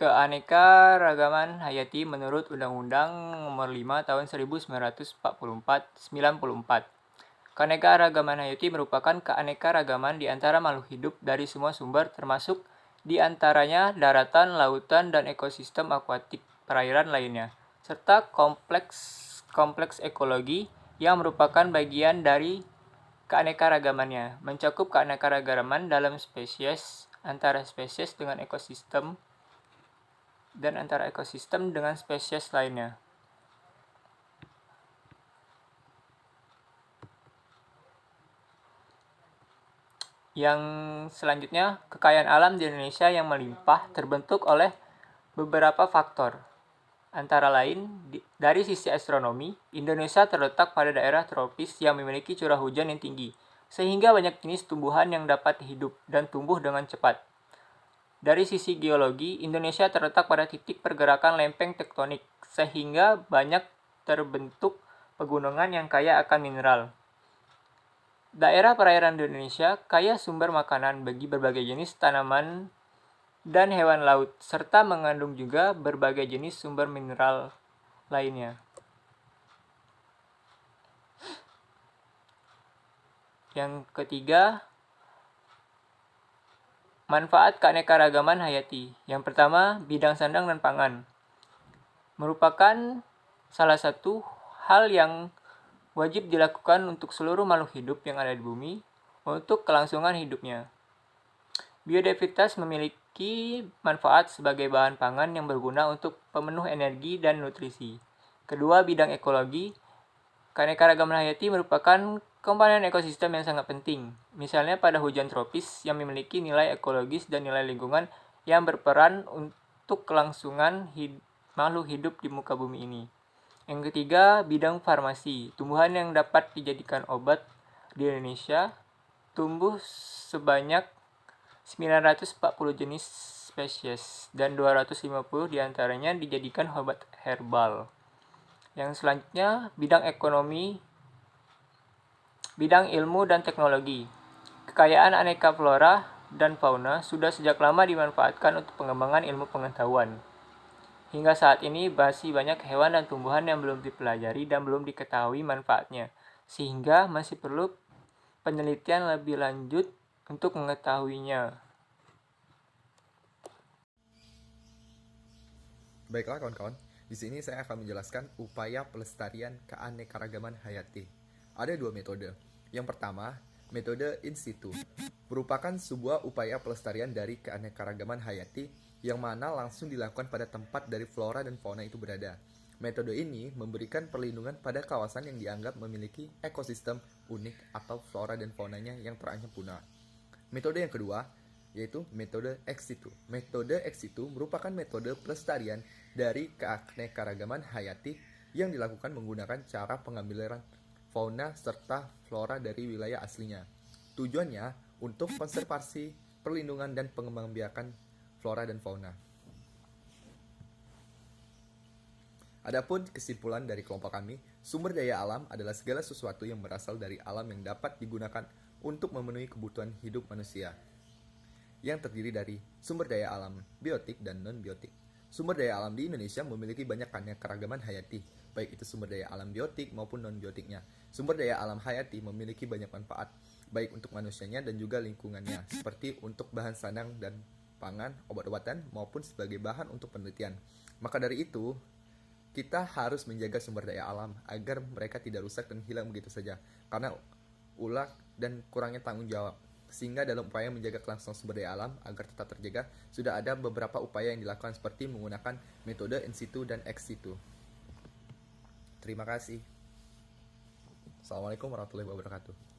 keanekaragaman hayati menurut Undang-Undang Nomor 5 Tahun 1944. Keanekaragaman hayati merupakan keanekaragaman di antara makhluk hidup dari semua sumber termasuk di antaranya daratan, lautan, dan ekosistem akuatik perairan lainnya, serta kompleks ekologi yang merupakan bagian dari keanekaragamannya, mencakup keanekaragaman dalam spesies, antara spesies dengan ekosistem, dan antara ekosistem dengan spesies lainnya. Yang selanjutnya, kekayaan alam di Indonesia yang melimpah terbentuk oleh beberapa faktor. Antara lain, dari sisi astronomi, Indonesia terletak pada daerah tropis yang memiliki curah hujan yang tinggi, sehingga banyak jenis tumbuhan yang dapat hidup dan tumbuh dengan cepat. Dari sisi geologi, Indonesia terletak pada titik pergerakan lempeng tektonik, sehingga banyak terbentuk pegunungan yang kaya akan mineral. Daerah perairan di Indonesia kaya sumber makanan bagi berbagai jenis tanaman dan hewan laut, serta mengandung juga berbagai jenis sumber mineral lainnya. Yang ketiga, manfaat keanekaragaman hayati. Yang pertama, bidang sandang dan pangan. Merupakan salah satu hal yang wajib dilakukan untuk seluruh makhluk hidup yang ada di bumi untuk kelangsungan hidupnya. Biodiversitas memiliki manfaat sebagai bahan pangan yang berguna untuk pemenuh energi dan nutrisi. Kedua, bidang ekologi. Keanekaragaman hayati merupakan komponen ekosistem yang sangat penting. Misalnya pada hujan tropis yang memiliki nilai ekologis dan nilai lingkungan yang berperan untuk kelangsungan makhluk hidup di muka bumi ini. Yang ketiga, bidang farmasi. Tumbuhan yang dapat dijadikan obat di Indonesia tumbuh sebanyak 940 jenis spesies dan 250 diantaranya dijadikan obat herbal. Yang selanjutnya, bidang ekonomi, bidang ilmu dan teknologi. Kekayaan aneka flora dan fauna sudah sejak lama dimanfaatkan untuk pengembangan ilmu pengetahuan. Hingga saat ini masih banyak hewan dan tumbuhan yang belum dipelajari dan belum diketahui manfaatnya, sehingga masih perlu penelitian lebih lanjut untuk mengetahuinya. Baiklah kawan-kawan, di sini saya akan menjelaskan upaya pelestarian keanekaragaman hayati. Ada dua metode. Yang pertama, metode in situ, merupakan sebuah upaya pelestarian dari keanekaragaman hayati yang mana langsung dilakukan pada tempat dari flora dan fauna itu berada. Metode ini memberikan perlindungan pada kawasan yang dianggap memiliki ekosistem unik atau flora dan faunanya yang terancam punah. Metode yang kedua yaitu metode ex situ. Metode ex situ merupakan metode pelestarian dari keanekaragaman hayati yang dilakukan menggunakan cara pengambilan fauna serta flora dari wilayah aslinya. Tujuannya untuk konservasi, perlindungan, dan pengembangbiakan flora dan fauna. Adapun kesimpulan dari kelompok kami, sumber daya alam adalah segala sesuatu yang berasal dari alam yang dapat digunakan untuk memenuhi kebutuhan hidup manusia, yang terdiri dari sumber daya alam biotik dan non-biotik. Sumber daya alam di Indonesia memiliki banyak keanekaragaman hayati, baik itu sumber daya alam biotik maupun non-biotiknya. Sumber daya alam hayati memiliki banyak manfaat, baik untuk manusianya dan juga lingkungannya, seperti untuk bahan sandang dan pangan, obat-obatan, maupun sebagai bahan untuk penelitian. Maka dari itu, kita harus menjaga sumber daya alam agar mereka tidak rusak dan hilang begitu saja, karena ulah dan kurangnya tanggung jawab. Sehingga dalam upaya menjaga kelangsungan sumber daya alam agar tetap terjaga, sudah ada beberapa upaya yang dilakukan seperti menggunakan metode in situ dan ex situ. Terima kasih. Assalamualaikum warahmatullahi wabarakatuh.